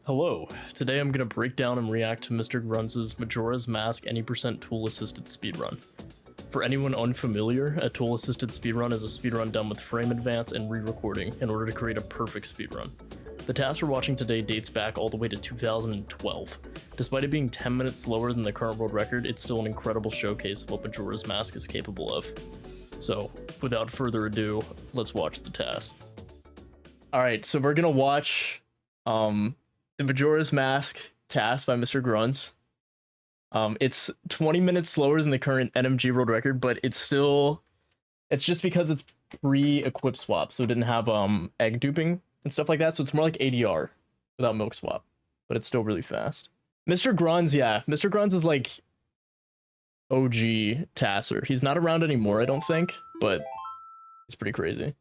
Hello, today I'm going to break down and react to MrGrunz's Majora's Mask any % tool-assisted speedrun. For anyone unfamiliar, a tool-assisted speedrun is a speedrun done with frame advance and re-recording in order to create a perfect speedrun. The task we're watching today dates back all the way to 2012. Despite it being 10 minutes slower than the current world record, it's still an incredible showcase of what Majora's Mask is capable of. So, without further ado, let's watch the task. Alright, so we're gonna watch, the Majora's Mask task by MrGrunz. It's 20 minutes slower than the current NMG world record, but it's just because it's pre-equip swap, so it didn't have egg duping and stuff like that, so it's more like ADR without milk swap, but it's still really fast. MrGrunz, yeah, MrGrunz is like OG tasser. He's not around anymore, I don't think, but it's pretty crazy.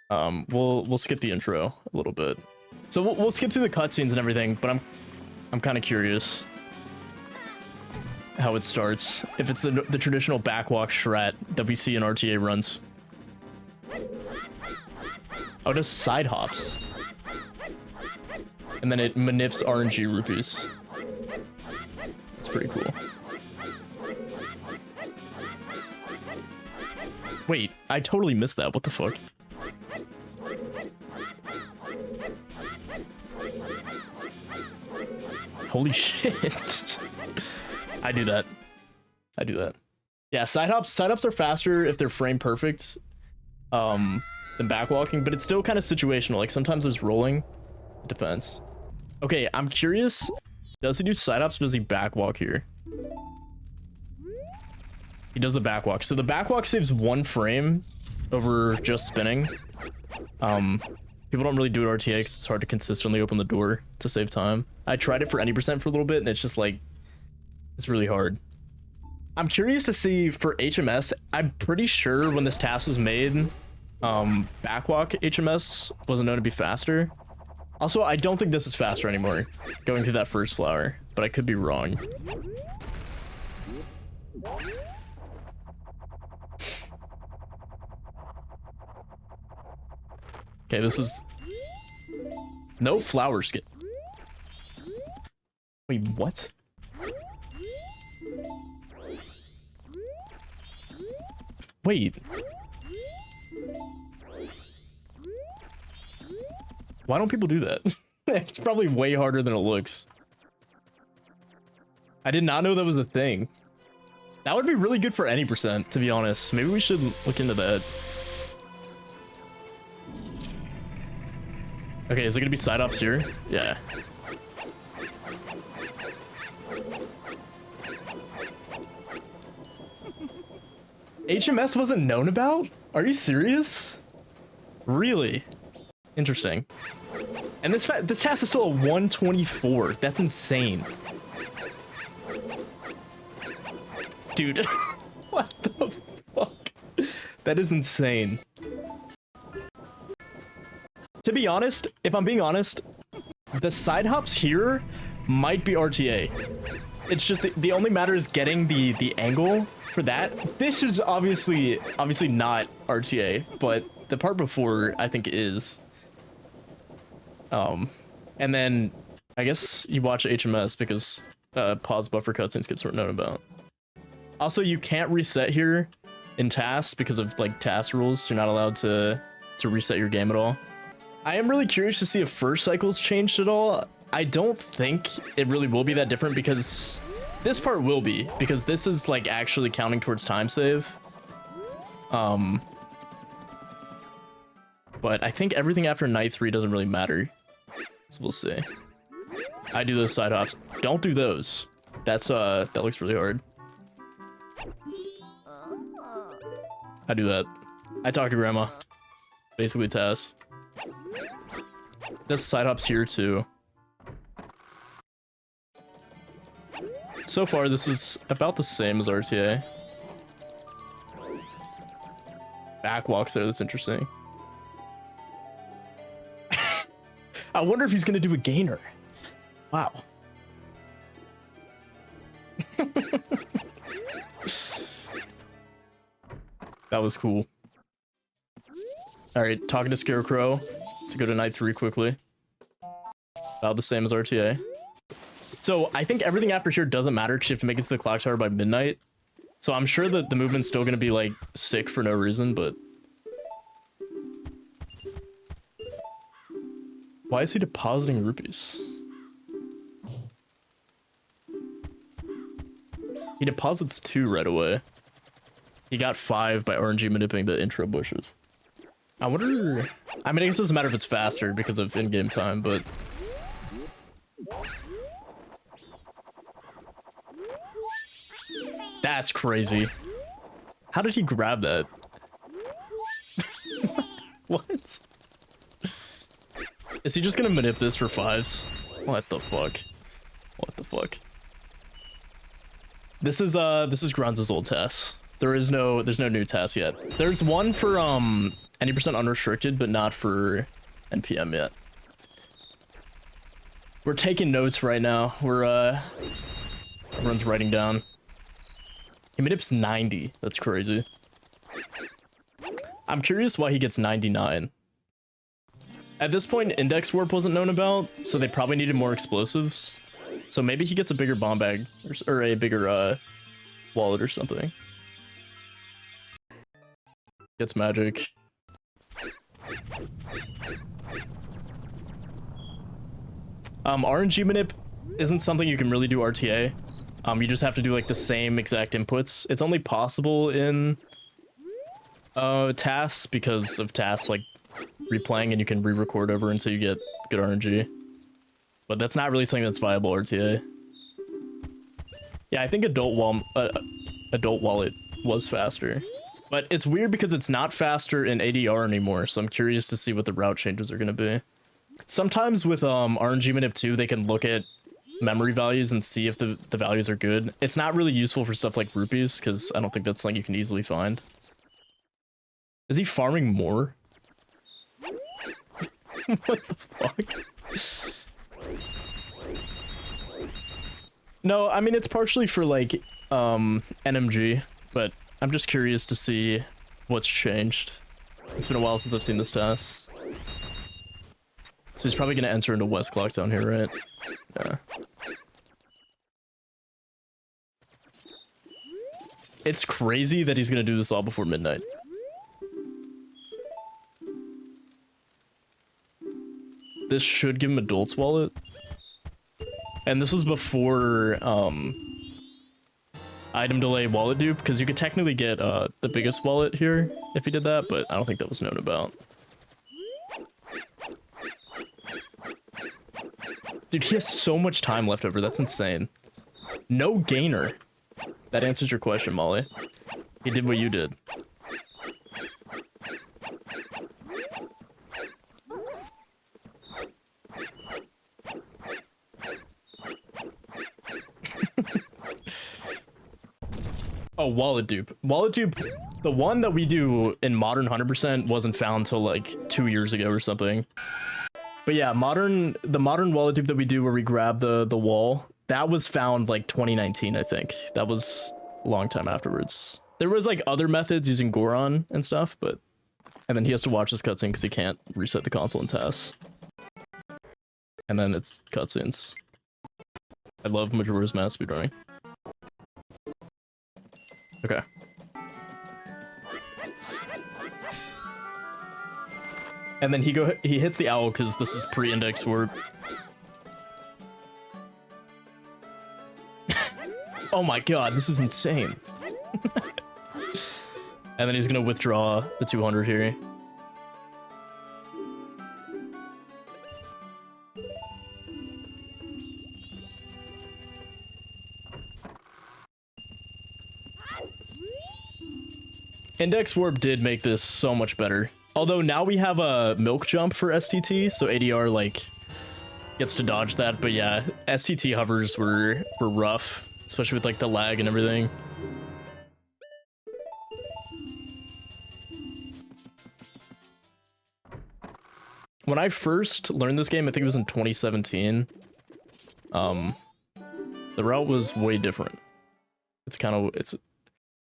We'll skip the intro a little bit. So we'll skip through the cutscenes and everything, but I'm kind of curious how it starts. If it's the traditional backwalk strat that we see in RTA runs. Oh, it does side hops. And then it manips RNG rupees. That's pretty cool. Wait, I totally missed that. What the fuck? Holy shit. I do that. Yeah, side hops are faster if they're frame perfect than backwalking, but it's still kind of situational. Like sometimes there's rolling. It depends. Okay, I'm curious. Does he do side hops or does he backwalk here? He does the backwalk. So the backwalk saves 1 frame over just spinning. People don't really do it RTA because it's hard to consistently open the door to save time. I tried it for any % for a little bit and it's just like, it's really hard. I'm curious to see for HMS. I'm pretty sure when this task was made, backwalk HMS wasn't known to be faster. Also, I don't think this is faster anymore, going through that first flower, but I could be wrong. Okay, this is no flower skip. Wait, what? Wait. Why don't people do that? It's probably way harder than it looks. I did not know that was a thing. That would be really good for any %, to be honest. Maybe we should look into that. Okay, is it gonna be side ups here? Yeah. HMS wasn't known about? Are you serious? Really? Interesting. And this task is still a 124. That's insane. Dude, what the fuck? That is insane. To be honest, if I'm being honest, the side hops here might be RTA. It's just the only matter is getting the angle for that. This is obviously not RTA, but the part before I think is. And then I guess you watch HMS because pause buffer cutscene skips weren't known about. Also, you can't reset here in tasks because of like task rules. You're not allowed to reset your game at all. I am really curious to see if first cycles changed at all. I don't think it really will be that different because this part will be, because this is like actually counting towards time save. But I think everything after night 3 doesn't really matter. So we'll see. I do those side hops. Don't do those. That looks really hard. I do that. I talk to grandma. Basically Tess. This side hops here too. So far, this is about the same as RTA. Backwalks there, that's interesting. I wonder if he's gonna do a gainer. Wow. That was cool. Alright, talking to Scarecrow to go to night 3 quickly. About the same as RTA. So I think everything after here doesn't matter because you have to make it to the clock tower by midnight. So I'm sure that the movement's still going to be like sick for no reason, but... Why is he depositing rupees? He deposits 2 right away. He got 5 by RNG manipulating the intro bushes. I wonder... I mean, I guess it doesn't matter if it's faster because of in-game time, but... That's crazy. How did he grab that? What? Is he just gonna manip this for 5s? What the fuck? What the fuck? This is Grunz's old TAS. There's no new TAS yet. There's one for any percent unrestricted, but not for NPM yet. We're taking notes right now. Everyone's writing down. He manips 90. That's crazy. I'm curious why he gets 99. At this point, Index Warp wasn't known about, so they probably needed more explosives. So maybe he gets a bigger bomb bag, or a bigger wallet or something. Gets magic. RNG manip isn't something you can really do RTA. You just have to do like the same exact inputs. It's only possible in TAS because of TAS like replaying, and you can re-record over until you get good RNG. But that's not really something that's viable RTA. Yeah, I think adult wallet was faster. But it's weird because it's not faster in ADR anymore, so I'm curious to see what the route changes are going to be. Sometimes with RNG manip 2, they can look at memory values and see if the values are good. It's not really useful for stuff like rupees, because I don't think that's something you can easily find. Is he farming more? What the fuck? No, I mean, it's partially for, like, NMG, but I'm just curious to see what's changed. It's been a while since I've seen this TAS. So he's probably going to enter into West Clock down here, right? Yeah. It's crazy that he's going to do this all before midnight. This should give him Adult's wallet. And this was before item delay wallet dupe, because you could technically get the biggest wallet here if he did that, but I don't think that was known about. Dude, he has so much time left over. That's insane. No gainer. That answers your question, Molly. He did what you did. Oh, wallet dupe. Wallet dupe, the one that we do in modern 100% wasn't found till like 2 years ago or something. But yeah, the modern wallet dupe that we do where we grab the wall, that was found like 2019, I think. That was a long time afterwards. There was like other methods using Goron and stuff, but... And then he has to watch this cutscene because he can't reset the console in TAS. And then it's cutscenes. I love Majora's Mask speedrunning. Okay. And then he hits the owl because this is pre-index warp. Oh my god, this is insane. And then he's gonna withdraw the 200 here. Index warp did make this so much better. Although now we have a milk jump for STT, so ADR like gets to dodge that. But yeah, STT hovers were rough, especially with like the lag and everything. When I first learned this game, I think it was in 2017. The route was way different. It's kind of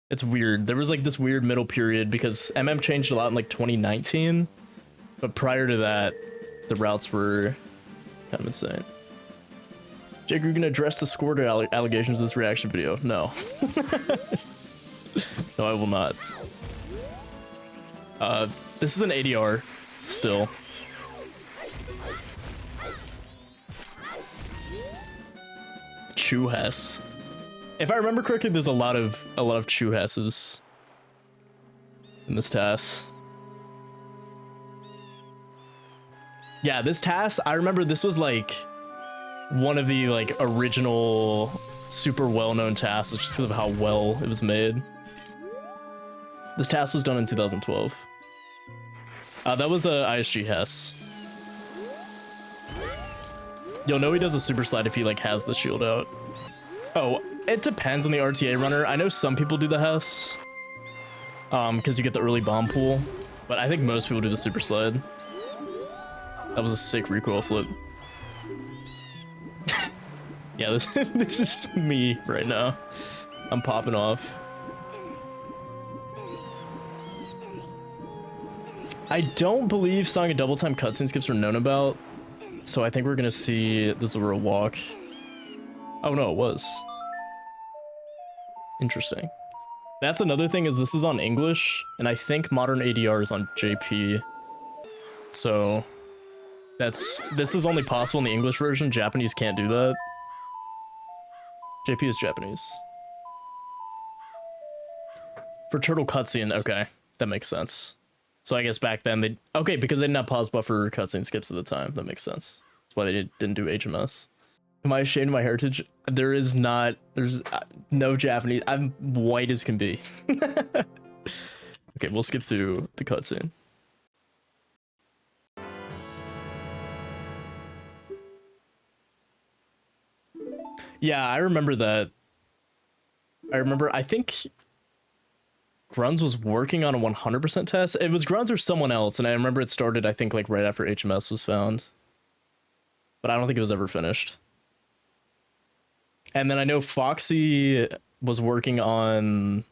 it's weird. There was like this weird middle period because MM changed a lot in like 2019, but prior to that, the routes were Kind of insane. Jake, are you gonna address the squirter allegations in this reaction video? No. No, I will not. This is an ADR still. Chew Hess. If I remember correctly, there's a lot of Chew Hesses in this task. Yeah, this task, I remember this was like one of the like original super well-known tasks just because of how well it was made. This task was done in 2012. That was a ISG Hess. You'll know he does a super slide if he like has the shield out. Oh, it depends on the RTA runner. I know some people do the Hess, because you get the early bomb pool, but I think most people do the super slide. That was a sick recoil flip. Yeah, this is me right now. I'm popping off. I don't believe Song of Double Time cutscene skips are known about, so I think we're gonna see the Zora walk. Oh no, it was. Interesting. That's another thing, is this is on English, and I think modern ADR is on JP. So this is only possible in the English version. Japanese can't do that. JP is Japanese. For turtle cutscene, okay, that makes sense. So I guess back then they because they didn't have pause buffer cutscene skips at the time. That makes sense. That's why they didn't do HMS. Am I ashamed of my heritage? There's no Japanese. I'm white as can be. Okay, we'll skip through the cutscene. Yeah, I remember that. I think Grunz was working on a 100% test. It was Grunz or someone else, and I remember it started, I think, like right after HMS was found. But I don't think it was ever finished. And then I know Foxy was working on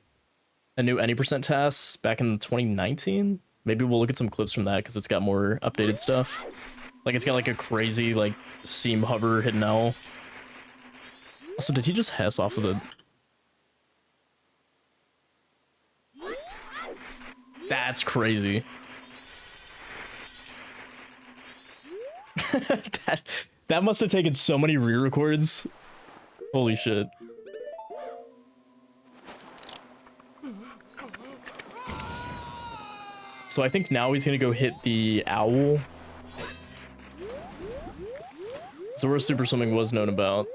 a new any percent task back in 2019. Maybe we'll look at some clips from that because it's got more updated stuff. Like it's got like a crazy like seam hover hidden owl. Also, did he just Hess off of the... That's crazy. that must have taken so many re-records. Holy shit. So I think now he's gonna go hit the owl. Zora super swimming was known about.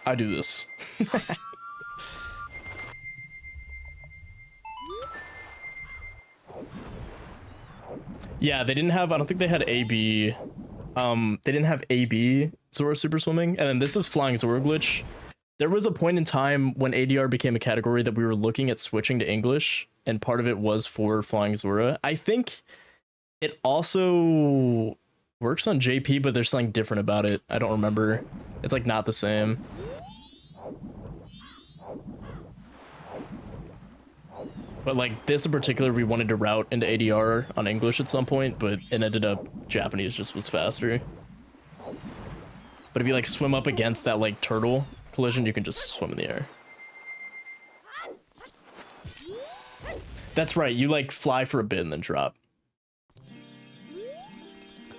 I do this. Yeah, they didn't have, I don't think they had AB. They didn't have AB Zora super swimming, and then this is flying Zora glitch. There was a point in time when ADR became a category that we were looking at switching to English, and part of it was for flying Zora. I think it also works on JP, but there's something different about it. I don't remember. It's like not the same. But like this in particular, we wanted to route into ADR on English at some point, but it ended up Japanese just was faster. But if you like swim up against that like turtle collision, you can just swim in the air. That's right, you like fly for a bit and then drop.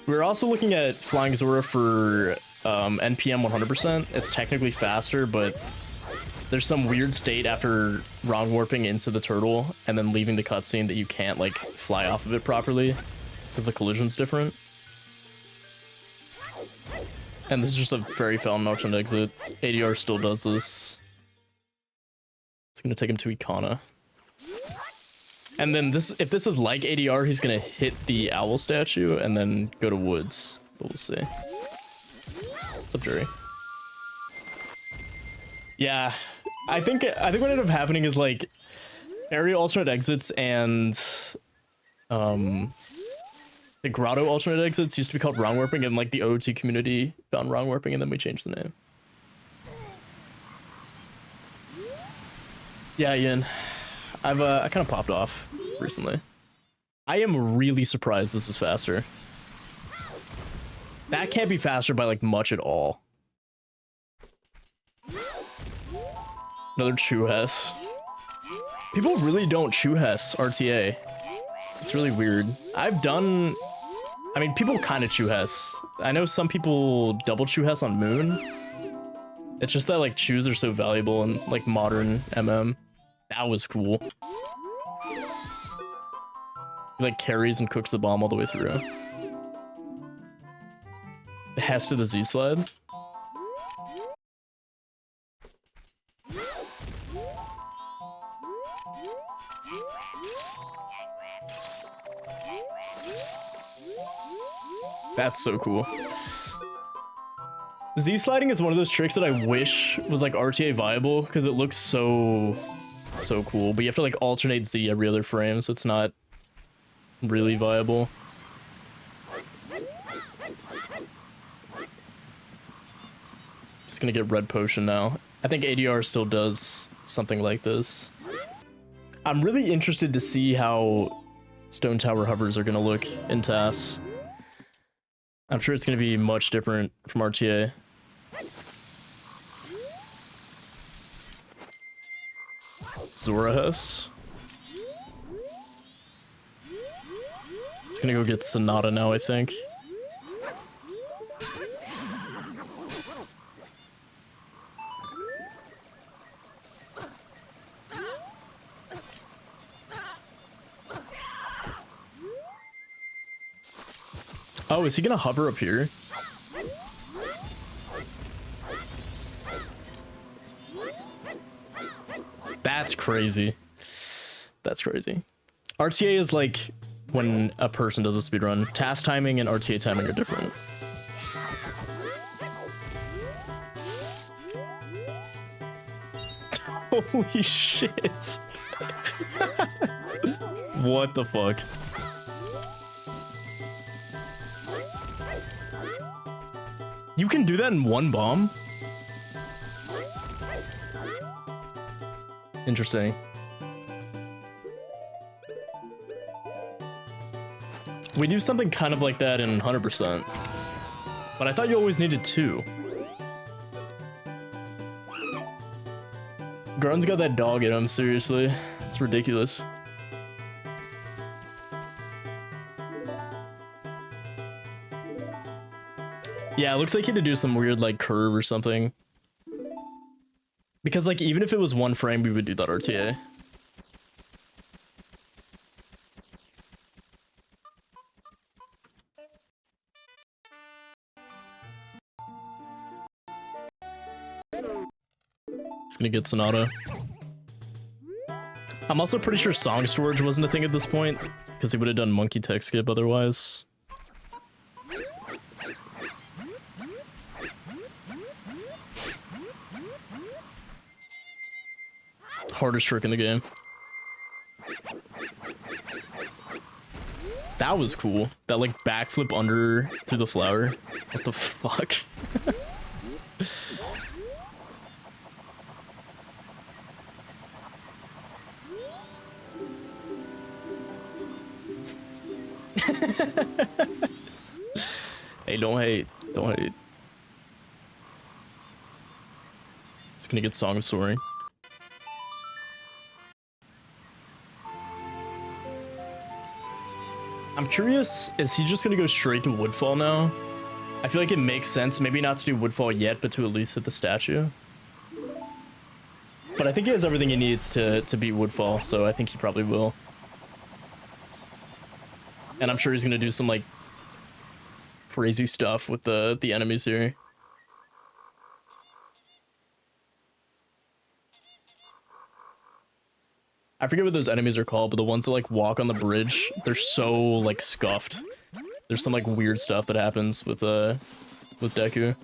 We're also looking at flying Zora for NPM 100%. It's technically faster, but there's some weird state after wrong warping into the turtle and then leaving the cutscene that you can't like fly off of it properly because the collision's different. And this is just a very found alternate exit. ADR still does this. It's gonna take him to Ikana. And then this, if this is like ADR, he's gonna hit the owl statue and then go to woods. But we'll see. What's up, Jerry? Yeah, I think what ended up happening is like area alternate exits and the grotto alternate exits used to be called wrong warping, and like the OOT community found wrong warping, and then we changed the name. Yeah, Ian. I kind of popped off recently. I am really surprised this is faster. That can't be faster by like much at all. Another Chew Hess. People really don't Chew Hess RTA. It's really weird. I mean, people kind of Chew Hess. I know some people double Chew Hess on Moon. It's just that like chews are so valuable in like modern MM. That was cool. He like carries and cooks the bomb all the way through. The Hess to the Z slide. That's so cool. Z sliding is one of those tricks that I wish was like RTA viable because it looks so cool, but you have to like alternate Z every other frame, so it's not really viable. Just gonna get red potion now. I think ADR still does something like this. I'm really interested to see how Stone Tower hovers are gonna look in TAS. I'm sure it's gonna be much different from RTA. Zora Hess. It's gonna go get Sonata now, I think. Oh, is he gonna hover up here? That's crazy. That's crazy. RTA is like when a person does a speedrun. Task timing and RTA timing are different. Holy shit. What the fuck? You can do that in one bomb? Interesting. We do something kind of like that in 100%. But I thought you always needed 2. Grunz got that dog in him, seriously. It's ridiculous. Yeah, it looks like he had to do some weird, like, curve or something. Because, like, even if it was 1 frame, we would do that RTA. It's gonna get Sonata. I'm also pretty sure song storage wasn't a thing at this point, because he would have done monkey tech skip otherwise. Hardest trick in the game. That was cool. That like backflip under through the flower. What the fuck? Hey, don't hate. Don't hate. Just gonna get Song of Soaring. I'm curious, is he just gonna go straight to Woodfall now? I feel like it makes sense, maybe not to do Woodfall yet, but to at least hit the statue. But I think he has everything he needs to beat Woodfall, so I think he probably will. And I'm sure he's gonna do some like crazy stuff with the enemies here. I forget what those enemies are called, but the ones that like walk on the bridge, they're so like scuffed. There's some like weird stuff that happens with Deku.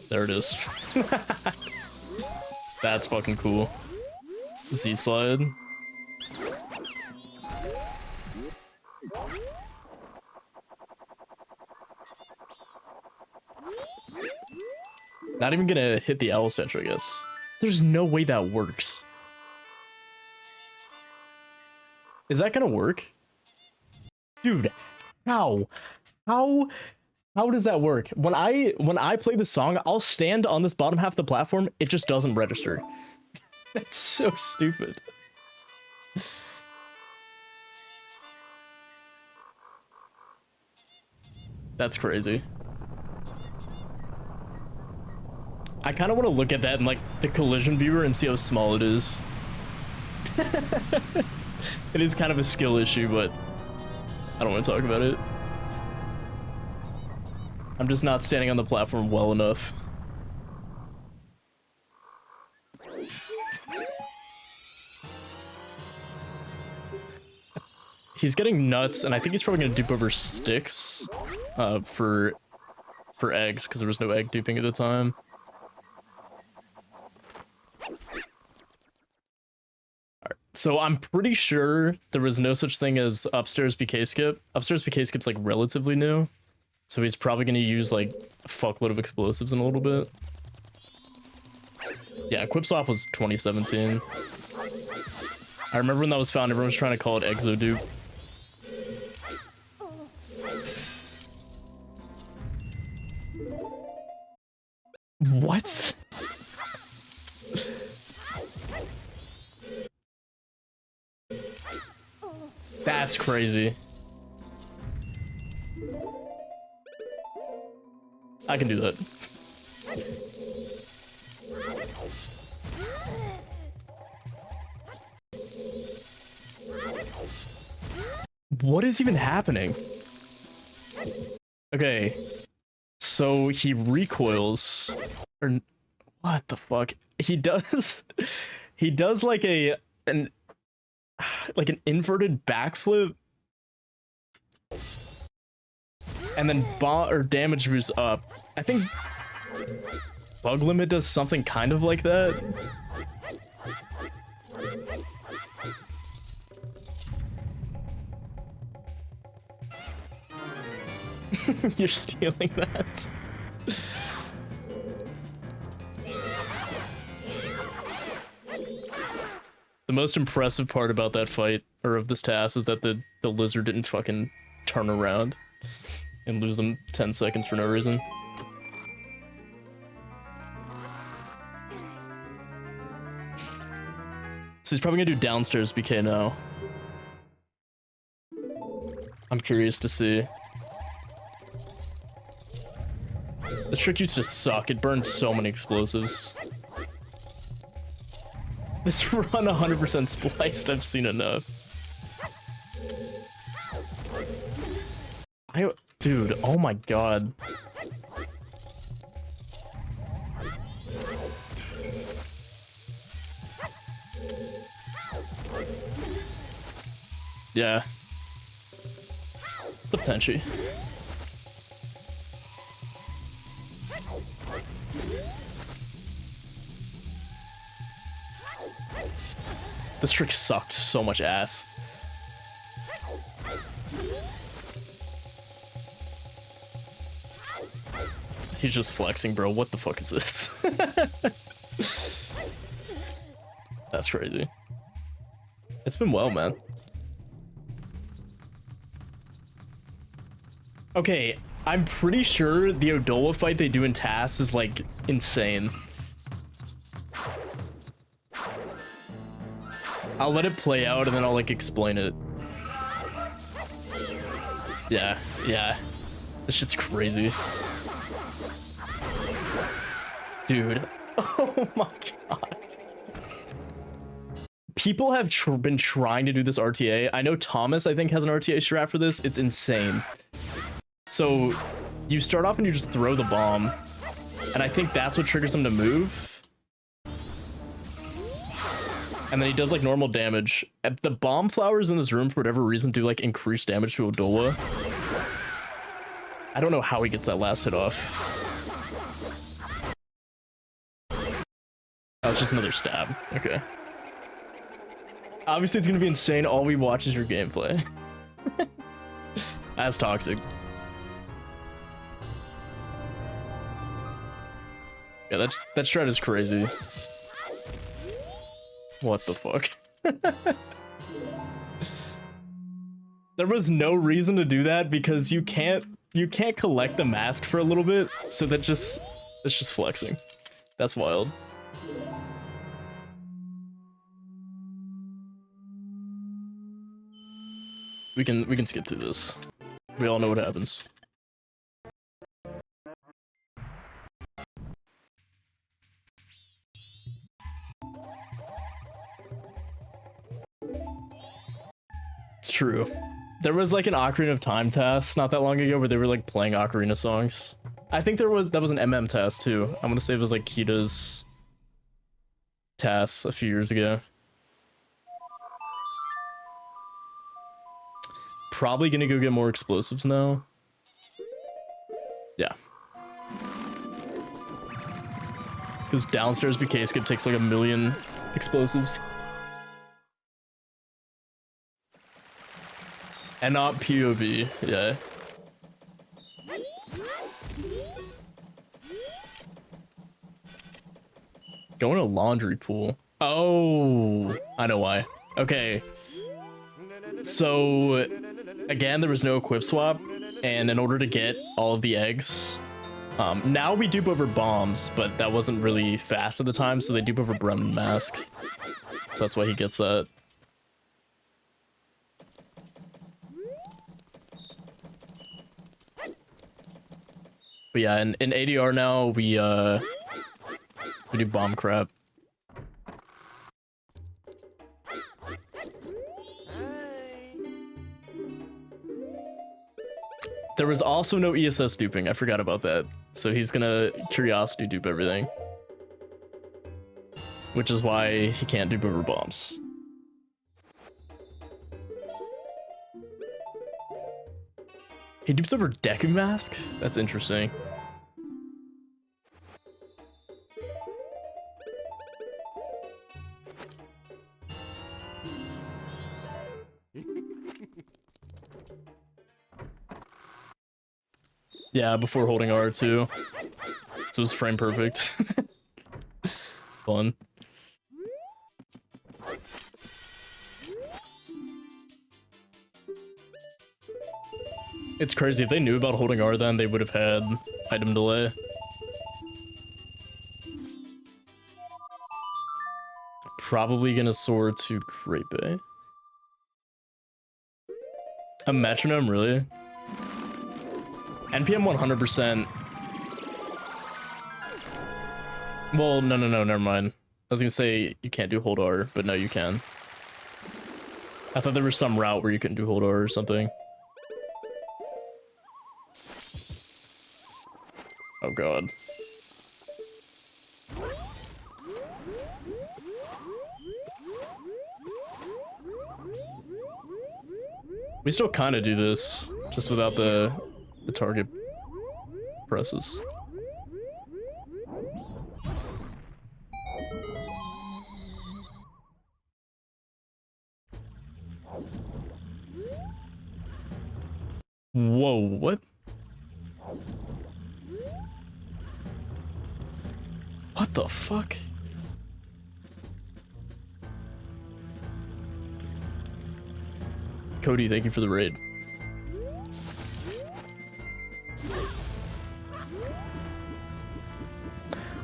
There it is. That's fucking cool. Z slide. Not even gonna hit the owl statue, I guess. There's no way that works. Is that gonna work? Dude, how? How does that work? When I play the song, I'll stand on this bottom half of the platform, it just doesn't register. That's so stupid. That's crazy. I kind of want to look at that in like the collision viewer and see how small it is. It is kind of a skill issue, but I don't want to talk about it. I'm just not standing on the platform well enough. He's getting nuts, and I think he's probably gonna dupe over sticks for eggs, because there was no egg duping at the time. So I'm pretty sure there was no such thing as upstairs BK skip. Upstairs BK skip's like relatively new. So he's probably going to use like a fuckload of explosives in a little bit. Yeah, Equip Swap was 2017. I remember when that was found, everyone was trying to call it Exo Dupe. What? That's crazy. I can do that. What is even happening? Okay. So he recoils. Or what the fuck? He does like an inverted backflip. And then damage boost up. I think Bug Limit does something kind of like that. You're stealing that. The most impressive part about that fight, or of this task, is that the lizard didn't fucking turn around and lose them 10 seconds for no reason. So he's probably gonna do downstairs BK now. I'm curious to see. This trick used to suck. It burned so many explosives. This run 100% spliced. I've seen enough. Dude, oh my god. Yeah. Potentially. This trick sucked so much ass. He's just flexing, bro. What the fuck is this? That's crazy. It's been well, man. Okay, I'm pretty sure the Odola fight they do in TAS is like insane. I'll let it play out and then I'll like explain it. Yeah. This shit's crazy. Dude. Oh my god. People have been trying to do this RTA. I know Thomas, I think, has an RTA strat for this. It's insane. So you start off and you just throw the bomb. And I think that's what triggers him to move. And then he does like normal damage. The bomb flowers in this room, for whatever reason, do like increased damage to Odola. I don't know how he gets that last hit off. Oh, it's just another stab. Okay. Obviously, it's gonna be insane. All we watch is your gameplay. That's toxic. Yeah, that strat is crazy. What the fuck? There was no reason to do that because you can't collect the mask for a little bit, so that's just flexing. That's wild. We can skip through this. We all know what happens. It's true. There was like an Ocarina of Time task not that long ago where they were like playing Ocarina songs. I think that was an MM task too. I'm gonna say it was like Kita's task a few years ago. Probably gonna go get more explosives now. Yeah. Because downstairs BK skip takes like 1,000,000 explosives. And not POV, yeah. Going to laundry pool. Oh, I know why. Okay. So, again, there was no equip swap, and in order to get all of the eggs, now we dupe over bombs, but that wasn't really fast at the time, so they dupe over Bremen Mask. So that's why he gets that. But yeah, in ADR now, we do bomb crap. There was also no ESS duping. I forgot about that. So he's gonna curiosity dupe everything. Which is why he can't dupe over bombs. He dupes over Deku Mask? That's interesting. Yeah, before holding R2. So it's frame perfect. Fun. It's crazy. If they knew about holding R then, they would have had item delay. Probably gonna soar to Great Bay. A metronome, really? NPM 100%. Well, no, never mind. I was gonna say you can't do hold R, but no, you can. I thought there was some route where you couldn't do hold R or something. Oh god. We still kind of do this, just without the target presses. Whoa, what? What the fuck? Cody, thank you for the raid.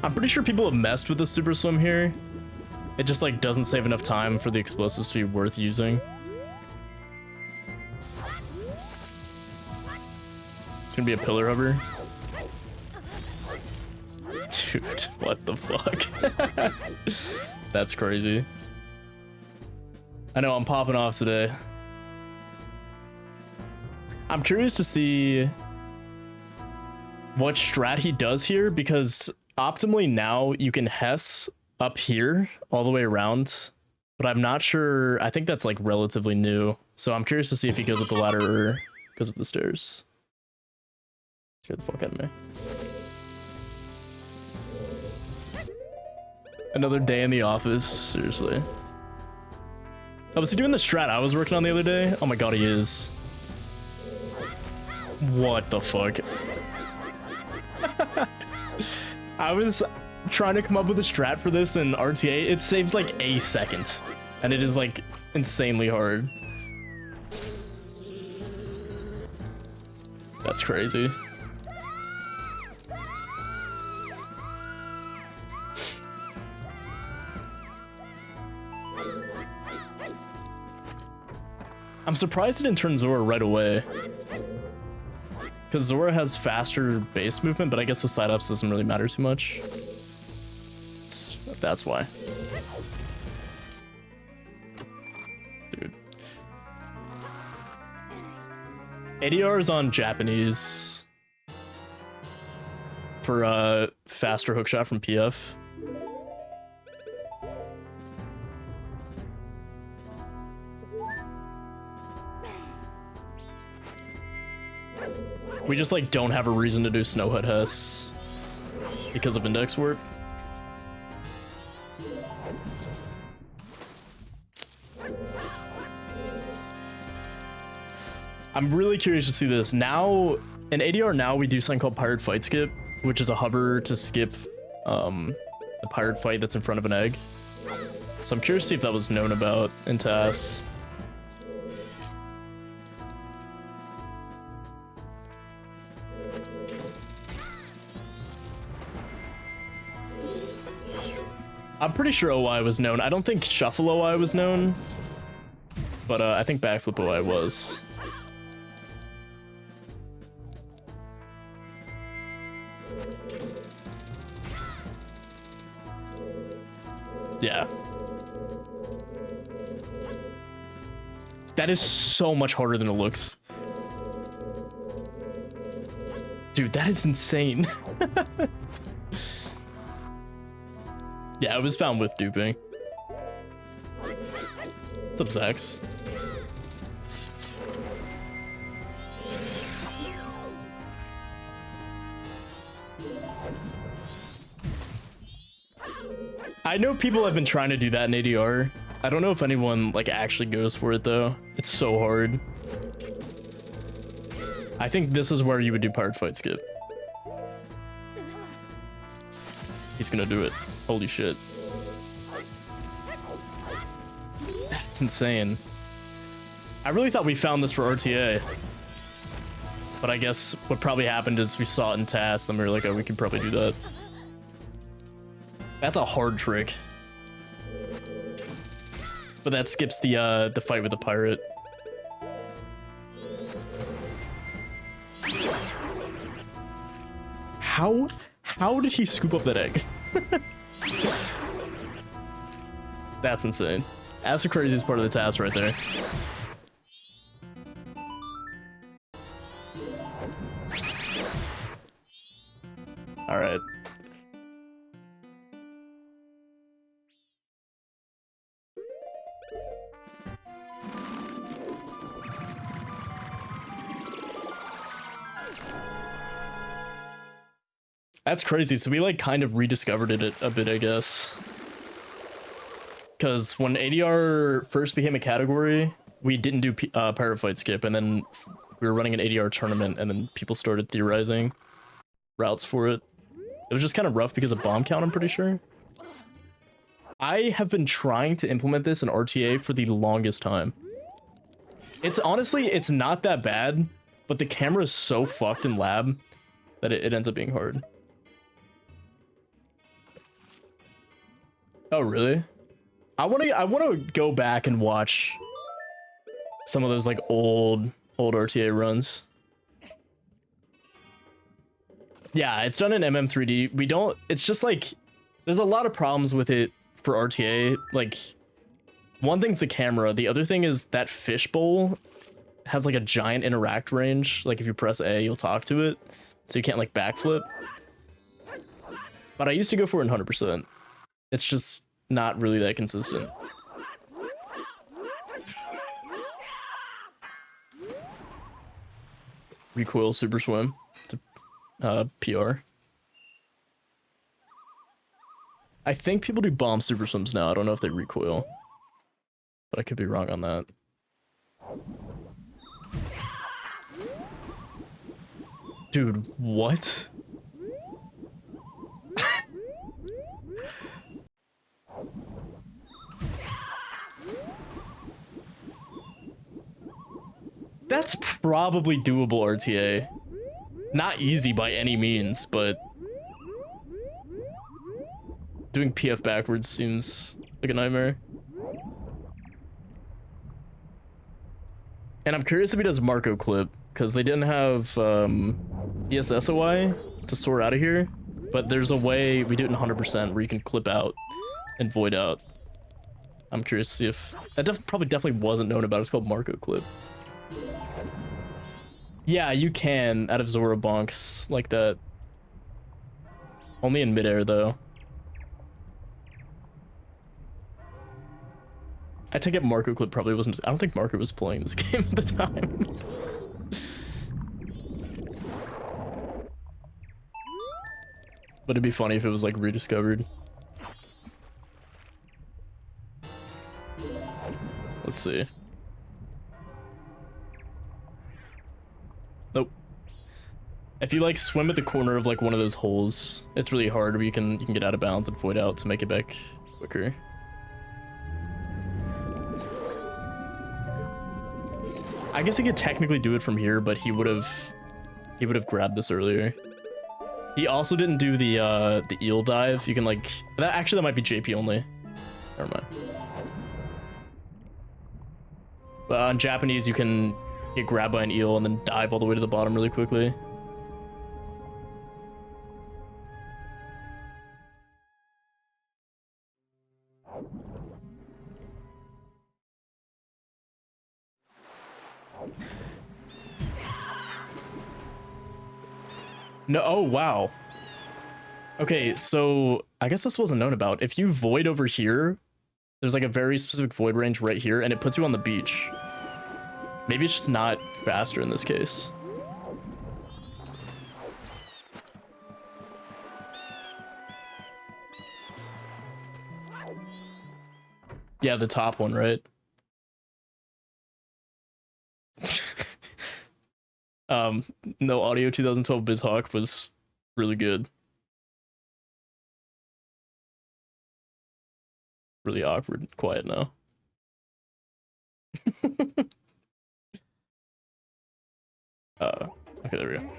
I'm pretty sure people have messed with the super swim here. It just like doesn't save enough time for the explosives to be worth using. It's gonna be a pillar hover. Dude, what the fuck? That's crazy. I know, I'm popping off today. I'm curious to see what strat he does here, because optimally now you can Hess up here all the way around, but I'm not sure. I think that's like relatively new. So I'm curious to see if he goes up the ladder or goes up the stairs. Scare the fuck out of me. Another day in the office, seriously. Oh, was he doing the strat I was working on the other day? Oh my god, he is. What the fuck? I trying to come up with a strat for this in RTA, it saves like a second. And it is like insanely hard. That's crazy. I'm surprised it didn't turn Zora right away. Because Zora has faster base movement, but I guess with side ups doesn't really matter too much. That's why. Dude. ADR is on Japanese for faster hookshot from PF. We just like don't have a reason to do Snowhead Hess because of index warp. I'm really curious to see this. Now, in ADR now we do something called Pirate Fight Skip, which is a hover to skip the pirate fight that's in front of an egg. So I'm curious to see if that was known about in TAS. I'm pretty sure OI was known. I don't think Shuffle OI was known, but I think Backflip OI was. Yeah. That is so much harder than it looks. Dude, that is insane. Yeah, it was found with duping. What's up, Zax? I know people have been trying to do that in ADR. I don't know if anyone like actually goes for it though. It's so hard. I think this is where you would do Pirate Fight Skip. He's gonna do it. Holy shit. That's insane. I really thought we found this for RTA. But I guess what probably happened is we saw it in TAS, then we were like, oh, we could probably do that. That's a hard trick. But that skips the fight with the pirate. How did he scoop up that egg? That's insane. That's the craziest part of the task right there. All right. That's crazy. So we like kind of rediscovered it a bit, I guess. Because when ADR first became a category, we didn't do Pirate Fight Skip, and then we were running an ADR tournament, and then people started theorizing routes for it. It was just kind of rough because of bomb count, I'm pretty sure. I have been trying to implement this in RTA for the longest time. It's honestly, it's not that bad, but the camera is so fucked in lab that it ends up being hard. Oh, really? I want to go back and watch some of those like old RTA runs. Yeah, it's done in MM3D. We don't, it's just like, there's a lot of problems with it for RTA. Like, one thing's the camera. The other thing is that fishbowl has like a giant interact range. Like if you press A, you'll talk to it. So you can't like backflip. But I used to go for it in 100%. It's just not really that consistent. Recoil super swim to PR. I think people do bomb super swims now. I don't know if they recoil, but I could be wrong on that. Dude, what? That's probably doable, RTA. Not easy by any means, but doing PF backwards seems like a nightmare. And I'm curious if he does Marco clip, because they didn't have ESSOI to sort out of here, but there's a way we do it in 100% where you can clip out and void out. I'm curious to see if that probably definitely wasn't known about. It's called Marco clip. Yeah, you can out of Zora bonks like that. Only in midair though. I take it Marco clip probably wasn't. I don't think Marco was playing this game at the time. But it'd be funny if it was like rediscovered. Let's see. Nope. If you like swim at the corner of like one of those holes, it's really hard, but you can get out of bounds and void out to make it back quicker. I guess he could technically do it from here, but he would have grabbed this earlier. He also didn't do the eel dive. You can like that might be JP only. Never mind. But on Japanese, you can get grabbed by an eel and then dive all the way to the bottom really quickly. No, oh wow. Okay, so I guess this wasn't known about. If you void over here, there's like a very specific void range right here, and it puts you on the beach. Maybe it's just not faster in this case. Yeah, the top one, right? No audio 2012 BizHawk was really good. Really awkward, quiet now. Okay, there we go.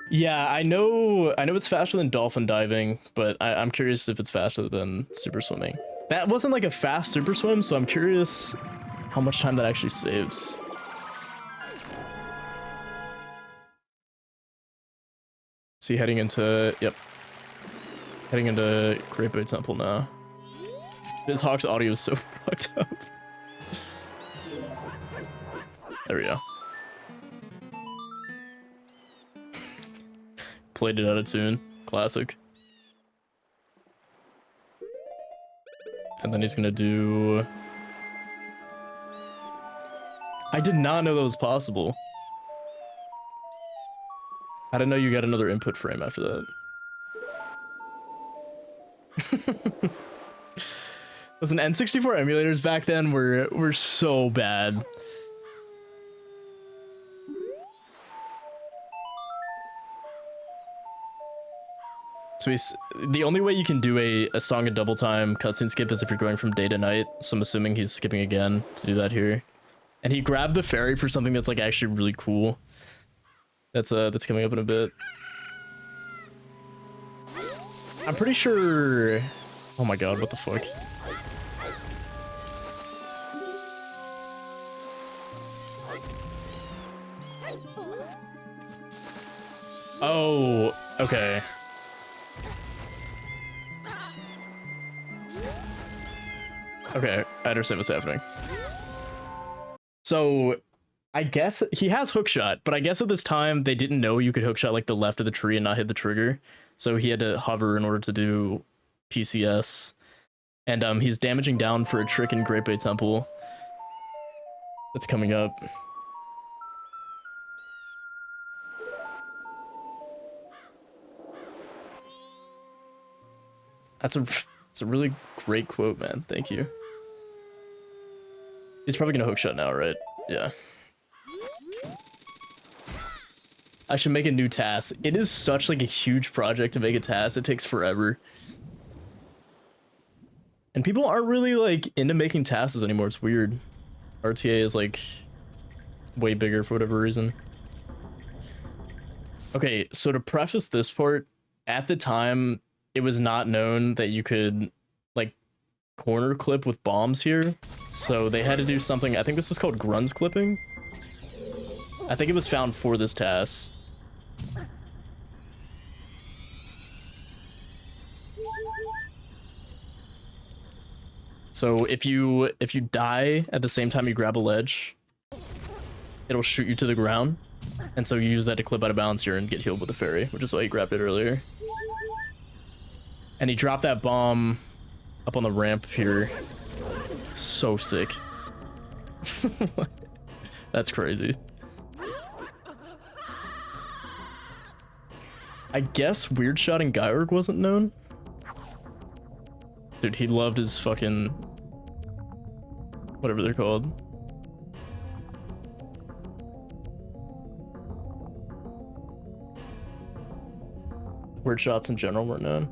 Yeah, I know it's faster than dolphin diving, but I'm curious if it's faster than super swimming. That wasn't like a fast super swim, so I'm curious how much time that actually saves. See, heading into Great Bay Temple now. BizHawk's audio is so fucked up. There we go. Played it out of tune. Classic. And then he's gonna do... I did not know that was possible. I didn't know you got another input frame after that. Listen, N64 emulators back then were so bad. So the only way you can do a song in double time cutscene skip is if you're going from day to night. So I'm assuming he's skipping again to do that here. And he grabbed the fairy for something that's like actually really cool. That's coming up in a bit. I'm pretty sure... Oh my god, what the fuck? Oh, okay. Okay, I understand what's happening. So, I guess he has hookshot, but I guess at this time they didn't know you could hookshot like the left of the tree and not hit the trigger. So he had to hover in order to do PCS. And he's damaging down for a trick in Great Bay Temple that's coming up. It's a really great quote, man. Thank you. He's probably gonna hookshot now, right? Yeah. I should make a new task. It is such like a huge project to make a task. It takes forever. And people aren't really like into making tasks anymore. It's weird. RTA is like way bigger for whatever reason. Okay, so to preface this part, at the time, it was not known that you could like corner clip with bombs here. So they had to do something. I think this is called grunz clipping. I think it was found for this task. So if you die at the same time you grab a ledge, it'll shoot you to the ground. And so you use that to clip out of bounds here and get healed with the fairy, which is why he grabbed it earlier. And he dropped that bomb up on the ramp here. So sick. That's crazy. I guess Weird Shot and Gyorg wasn't known. Dude, he loved his fucking... whatever they're called. Weird Shots in general weren't known.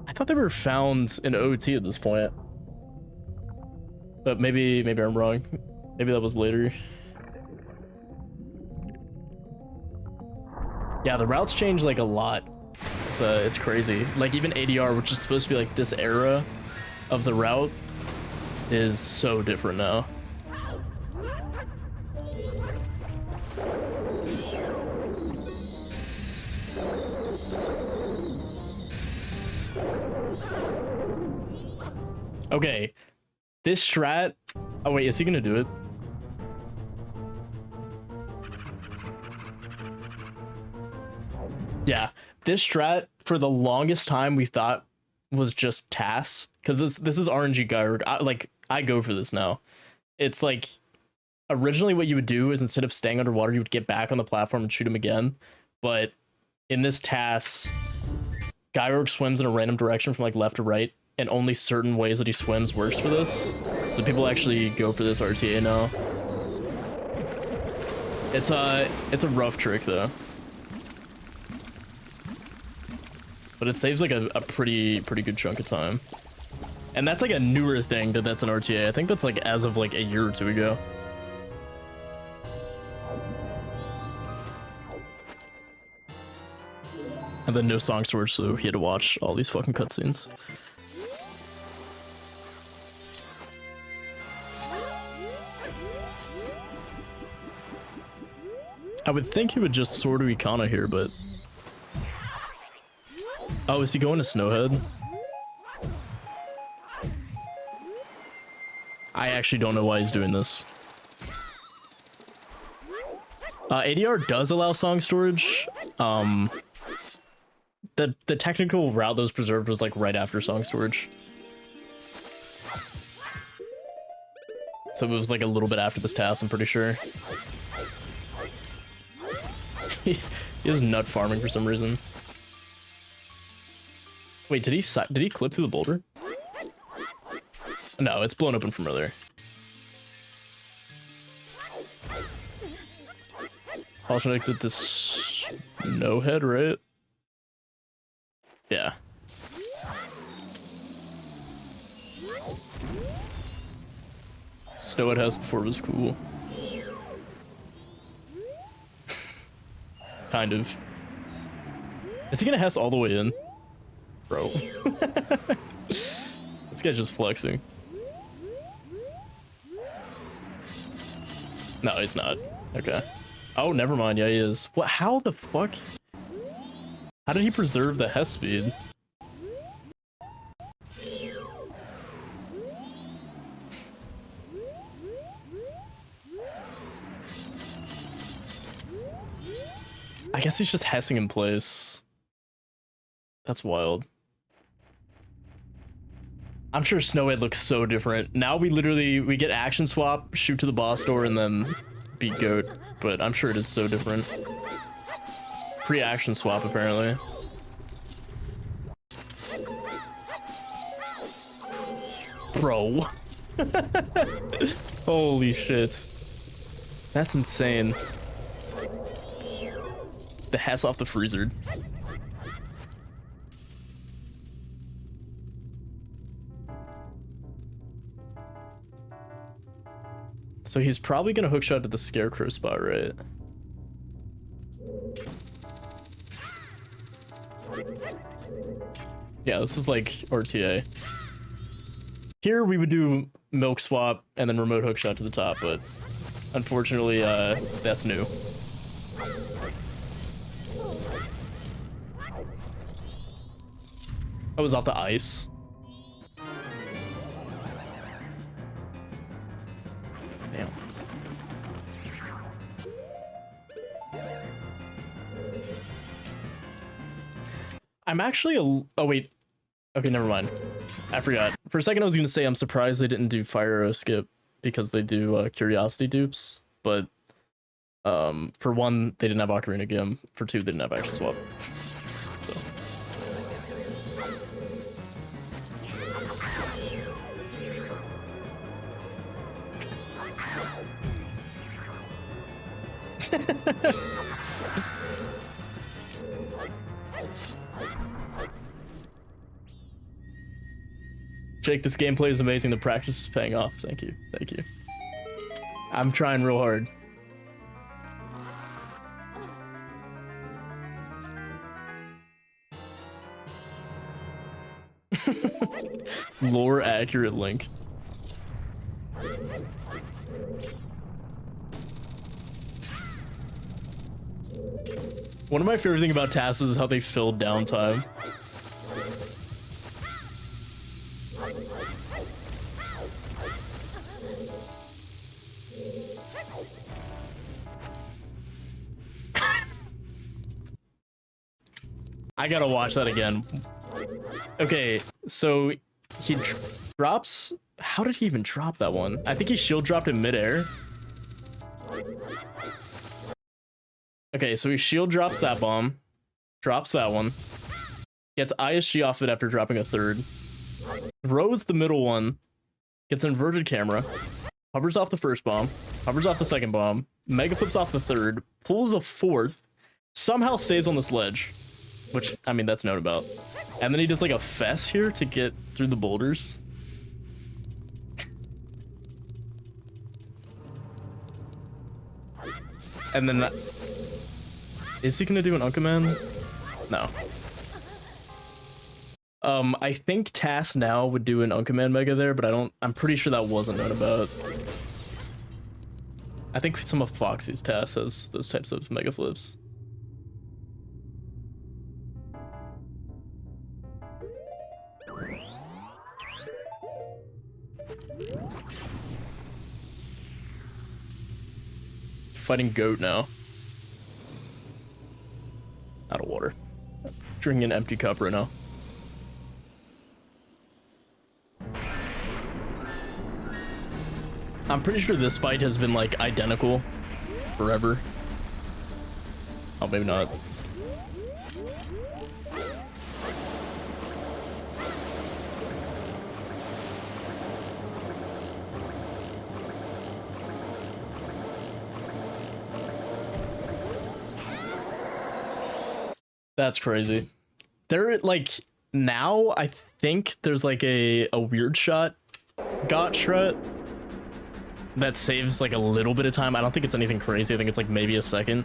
I thought they were found in OT at this point. But maybe I'm wrong. Maybe that was later. Yeah, the routes change like a lot. It's crazy. Like even ADR, which is supposed to be like this era of the route, is so different now. Okay, this strat. Oh wait, is he gonna do it? Yeah, this strat for the longest time we thought was just tasks, because this is RNG Gyorg. I go for this now. It's like originally what you would do is instead of staying underwater, you would get back on the platform and shoot him again. But in this task, Gyorg swims in a random direction from like left to right, and only certain ways that he swims works for this. So people actually go for this RTA now. It's a rough trick though. But it saves like a pretty good chunk of time. And that's like a newer thing that's an RTA. I think that's like as of like a year or two ago. And then no song storage, so he had to watch all these fucking cutscenes. I would think he would just sword Ikana here, but... Oh, is he going to Snowhead? I actually don't know why he's doing this. ADR does allow song storage. The technical route that was preserved was like right after song storage. So it was like a little bit after this task, I'm pretty sure. He is nut farming for some reason. Wait, did he clip through the boulder? No, it's blown open from earlier. Alternate exit to Snowhead, right? Yeah. Snowhead House before it was cool. Kind of. Is he gonna Hess all the way in? Bro. This guy's just flexing. No, he's not. Okay. Oh, never mind. Yeah, he is. What? How the fuck? How did he preserve the Hess speed? I guess he's just Hessing in place. That's wild. I'm sure Snowhead looks so different. Now we get action swap, shoot to the boss door, and then beat Goat. But I'm sure it is so different. Pre-action swap, apparently. Bro. Holy shit. That's insane. The Hess off the freezer. So he's probably gonna hookshot to the scarecrow spot, right? Yeah, this is like RTA. Here we would do milk swap and then remote hookshot to the top, but unfortunately, that's new. I was off the ice. Damn. I'm actually oh wait. Okay, never mind. I forgot. For a second I was gonna say I'm surprised they didn't do fire arrow skip because they do curiosity dupes, but for one, they didn't have Ocarina Gim. For two, they didn't have action swap. So Jake, this gameplay is amazing. The practice is paying off. Thank you. Thank you. I'm trying real hard. Lore accurate link. One of my favorite things about tasks is how they filled downtime. I gotta watch that again. Okay, so he drops... How did he even drop that one? I think he shield dropped in midair. Okay, so he shield drops that bomb, drops that one, gets ISG off it after dropping a third, throws the middle one, gets inverted camera, hovers off the first bomb, hovers off the second bomb, mega flips off the third, pulls a fourth, somehow stays on this ledge, which, I mean, that's known about. And then he does like a fess here to get through the boulders. And then that... Is he gonna do an Uncommand? No. I think Tass now would do an Uncommand Mega there, but I'm pretty sure that wasn't known about. I think some of Foxy's Tass has those types of Mega Flips. Fighting Goat now. Out of water. Drinking an empty cup right now. I'm pretty sure this fight has been like identical forever. Oh, maybe not. That's crazy. There, like, now I think there's like a weird shot got shred that saves like a little bit of time. I don't think it's anything crazy. I think it's like maybe a second.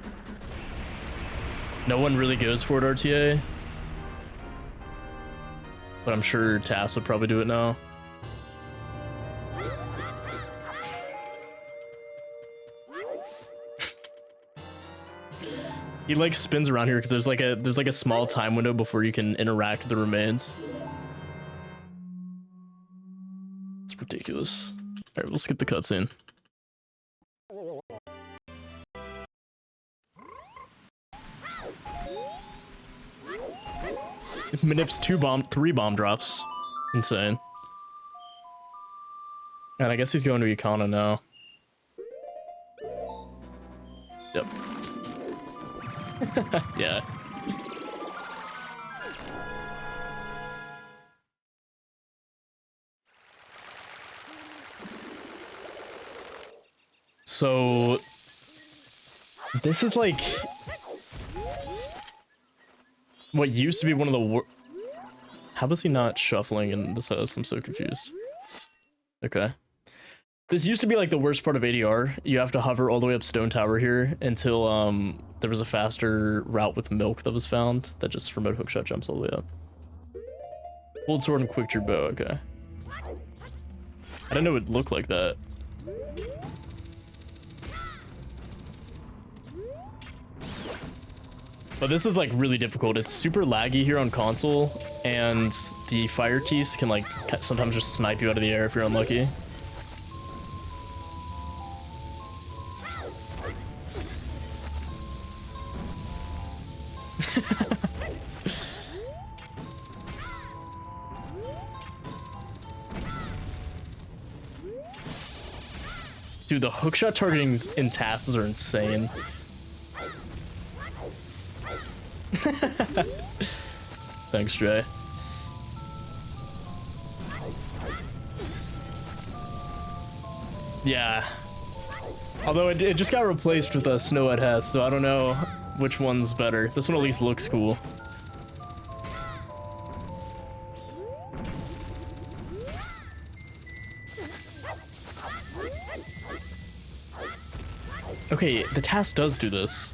No one really goes for it RTA, but I'm sure Tass would probably do it now. He like spins around here because there's like a small time window before you can interact with the remains. It's ridiculous. All right, we'll skip the cutscene. Manips 3 bomb drops. Insane. And I guess he's going to Econo now. Yep. Yeah. So this is like what used to be one of the How was he not shuffling in this house? I'm so confused. Okay. This used to be like the worst part of ADR. You have to hover all the way up Stone Tower here until there was a faster route with milk that was found that just remote hookshot jumps all the way up. Old sword and quick draw bow, okay. I didn't know it looked like that. But this is like really difficult. It's super laggy here on console, and the fire keys can like sometimes just snipe you out of the air if you're unlucky. Dude, the hookshot targetings in tasks are insane. Thanks, Dre. Yeah. Although it just got replaced with a Snowhead Hess, so I don't know which one's better. This one at least looks cool. Okay, the task does do this.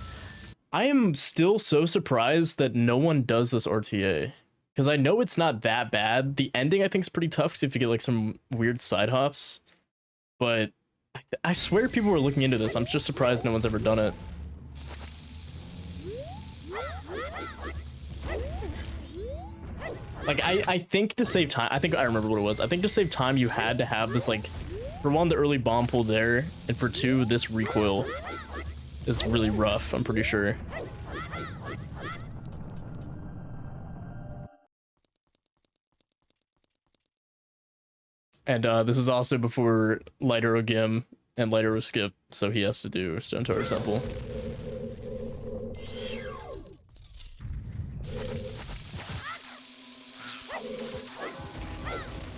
I am still so surprised that no one does this RTA. Because I know it's not that bad. The ending I think is pretty tough because if you get like some weird side hops. But I swear people were looking into this. I'm just surprised no one's ever done it. Like I think to save time, I think I remember what it was. I think to save time you had to have this like, for one, the early bomb pull there, and for two, this recoil is really rough, I'm pretty sure. And this is also before Light Arrow Gim and Light Arrow Skip, so he has to do Stone Tower Temple.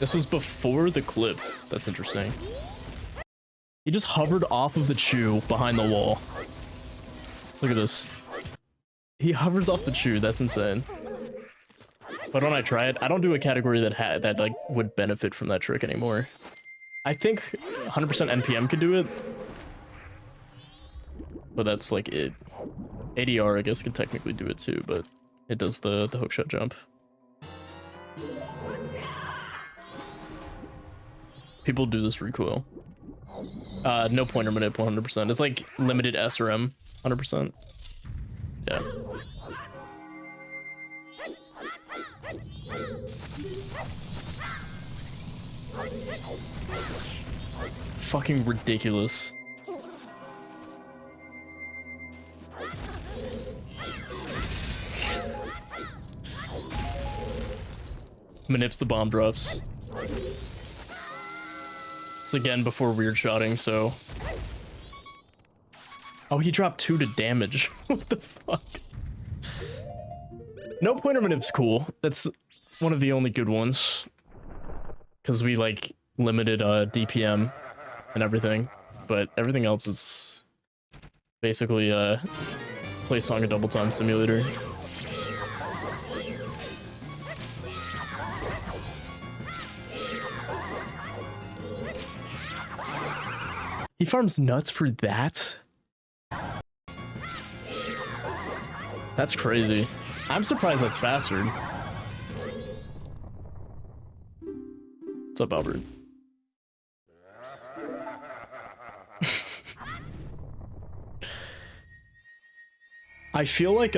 This was before the clip. That's interesting. He just hovered off of the chew behind the wall. Look at this. He hovers off the chew. That's insane. Why don't I try it? I don't do a category that like would benefit from that trick anymore. I think 100% NPM could do it, but that's like it. ADR I guess could technically do it too, but it does the hookshot jump. People do this recoil. No pointer manip 100%. It's like limited S or M 100%. Yeah. Fucking ridiculous. Manips the bomb drops. It's again before weird shotting, so. Oh, he dropped 2 to damage. What the fuck? No pointer manip's cool. That's one of the only good ones. Because we like limited DPM and everything. But everything else is basically play Song of Double Time Simulator. He farms nuts for that? That's crazy. I'm surprised that's faster. What's up, Albert? I feel like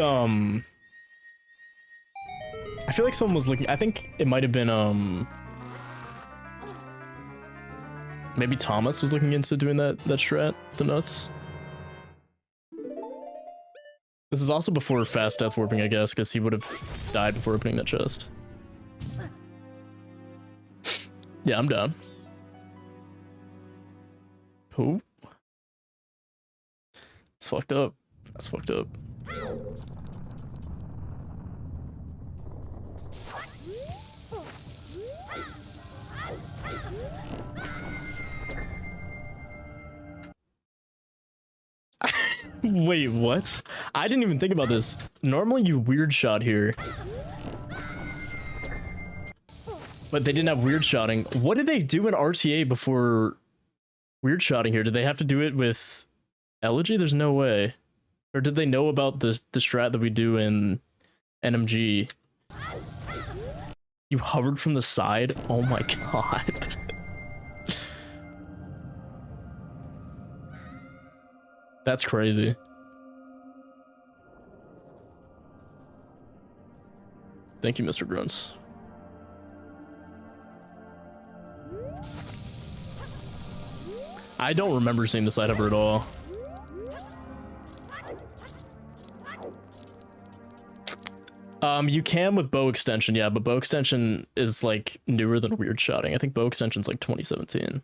someone was looking. I think it might have been maybe Thomas was looking into doing that strat, the nuts. This is also before fast death warping, I guess, because he would have died before opening that chest. Yeah, I'm down. Who? It's fucked up. That's fucked up. Wait, what? I didn't even think about this. Normally you weird shot here. But they didn't have weird shotting. What did they do in RTA before Weird shotting here. Did they have to do it with Elegy? There's no way. Or did they know about the strat that we do in NMG? You hovered from the side? Oh my god. That's crazy. Thank you, MrGrunz. I don't remember seeing the side hover at all. You can with bow extension, yeah, but bow extension is like newer than weird shotting. I think bow extension's like 2017.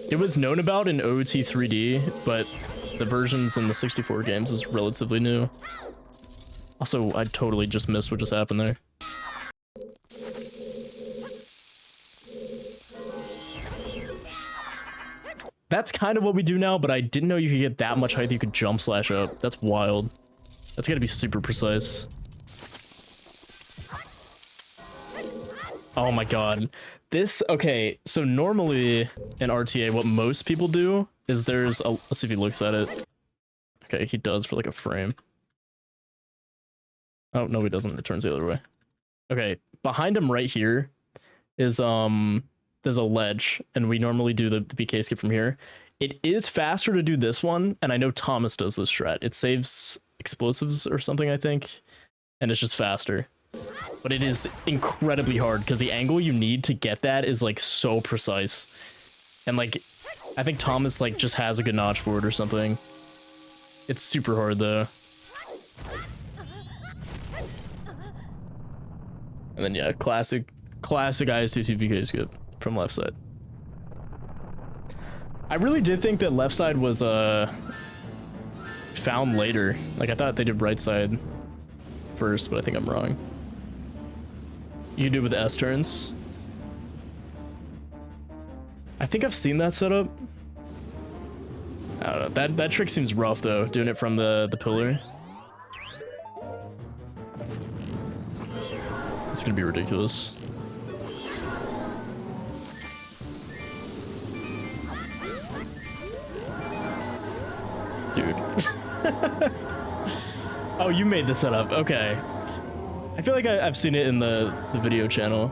It was known about in OT 3D, but the versions in the 64 games is relatively new. Also, I totally just missed what just happened there. That's kind of what we do now, but I didn't know you could get that much height that you could jump slash up. That's wild. That's gotta be super precise. Oh my god. This, okay, so normally in RTA, what most people do is there's a, let's see if he looks at it. Okay, he does for like a frame. Oh, no, he doesn't. It turns the other way. Okay, behind him right here is, there's a ledge, and we normally do the BK skip from here. It is faster to do this one, and I know Thomas does this strat. It saves explosives or something, I think, and it's just faster. But it is incredibly hard, because the angle you need to get that is, like, so precise. And, like, I think Thomas, like, just has a good notch for it or something. It's super hard, though. And then, yeah, classic IS2 BK skip from left side. I really did think that left side was found later. Like, I thought they did right side first, but I think I'm wrong. You can do it with S turns. I think I've seen that setup. I don't know. That trick seems rough though, doing it from the pillar. It's gonna be ridiculous. Dude. Oh, you made the setup. Okay. I feel like I've seen it in the video channel.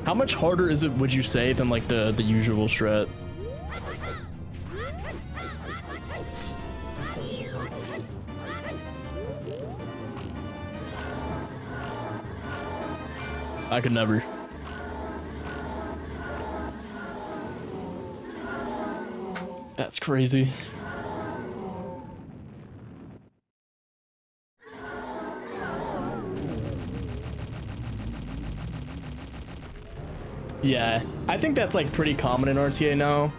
How much harder is it, would you say, than like the usual strat? I could never. That's crazy. Yeah, I think that's like pretty common in RTA now.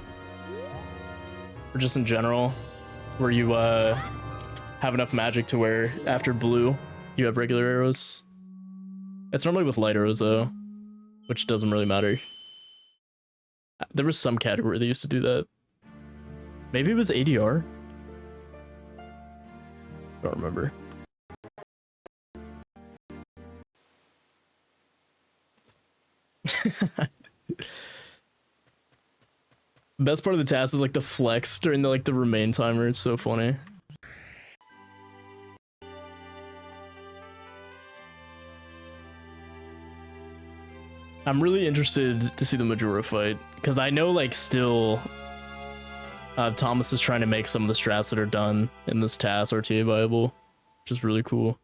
Or just in general, where you have enough magic to where after blue, you have regular arrows. It's normally with light arrows though, which doesn't really matter. There was some category that used to do that. Maybe it was ADR? Don't remember. Best part of the task is like the flex during the remain timer. It's so funny. I'm really interested to see the Majora fight because I know like still Thomas is trying to make some of the strats that are done in this task RTA viable, which is really cool.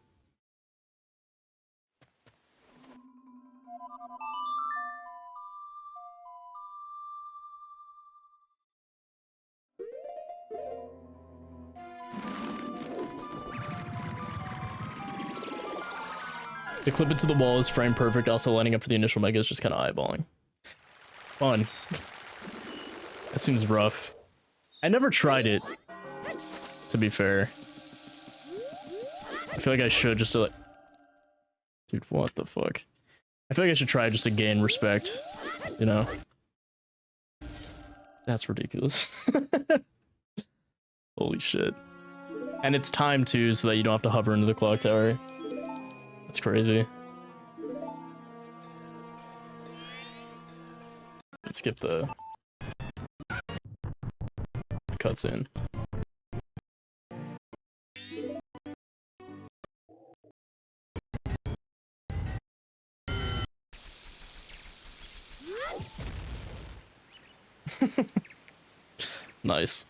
The clip it to the wall is frame perfect, also lining up for the initial mega is just kind of eyeballing. Fun. That seems rough. I never tried it, to be fair. I feel like I should just to like... Dude, what the fuck? I feel like I should try just to gain respect, you know? That's ridiculous. Holy shit. And it's timed too, so that you don't have to hover into the clock tower. That's crazy. Let's skip the cutscene. Nice.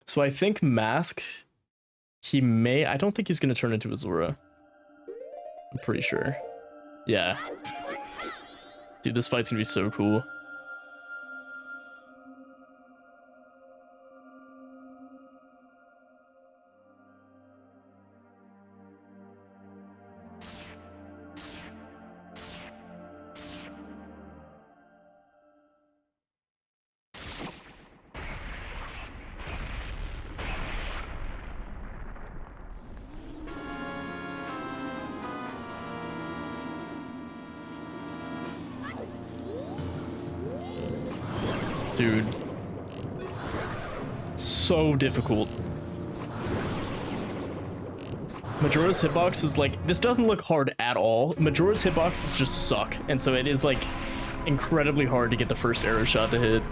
So I think Mask, he may, I don't think he's gonna turn into Azura. I'm pretty sure. Yeah. Dude, this fight's gonna be so cool. Dude. So difficult. Majora's hitbox is like, this doesn't look hard at all. Majora's hitboxes just suck. And so it is like incredibly hard to get the first arrow shot to hit.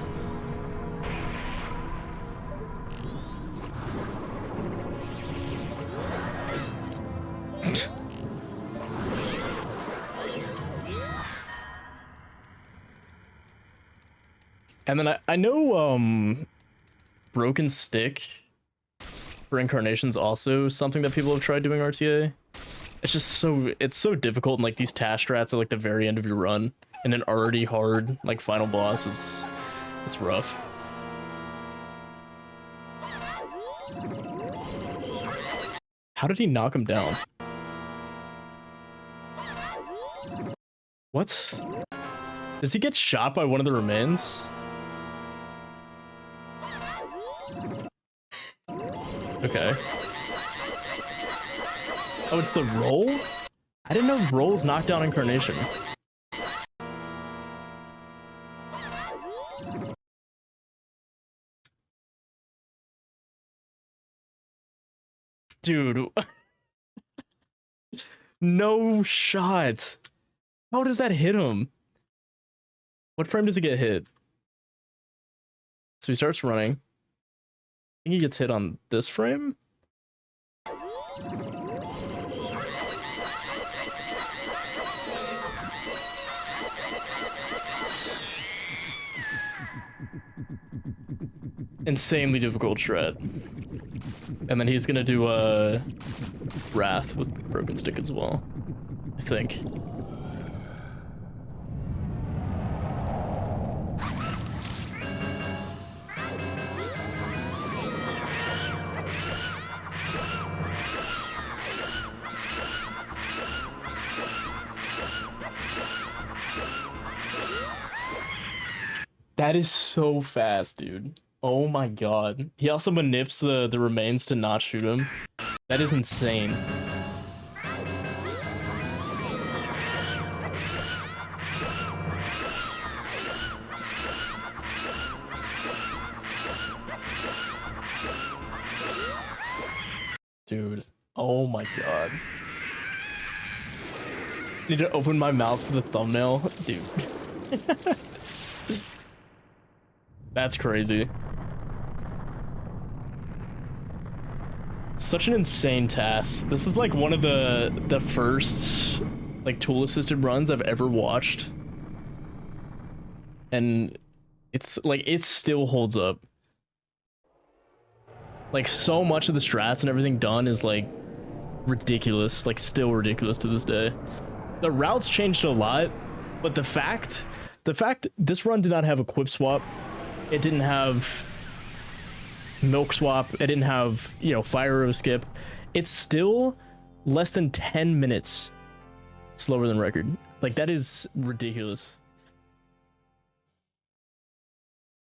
And then I know Broken Stick for Incarnation's also something that people have tried doing RTA. It's just so difficult, and like these task strats at like the very end of your run and an already hard like final boss it's rough. How did he knock him down? What? Does he get shot by one of the remains? Okay. Oh, it's the roll? I didn't know rolls knock down Incarnation. Dude. No shot. How does that hit him? What frame does he get hit? So he starts running. I think he gets hit on this frame. Insanely difficult shred. And then he's gonna do Wrath with Broken Stick as well, I think. That is so fast, dude. Oh my god. He also manips the remains to not shoot him. That is insane. Dude. Oh my god. Need to open my mouth for the thumbnail? Dude. That's crazy. Such an insane task. This is like one of the first like tool assisted runs I've ever watched. And it's like it still holds up. Like so much of the strats and everything done is like ridiculous, like still ridiculous to this day. The routes changed a lot, but the fact this run did not have a equip swap. It didn't have milk swap. It didn't have, you know, fire arrow skip. It's still less than 10 minutes slower than record. Like, that is ridiculous.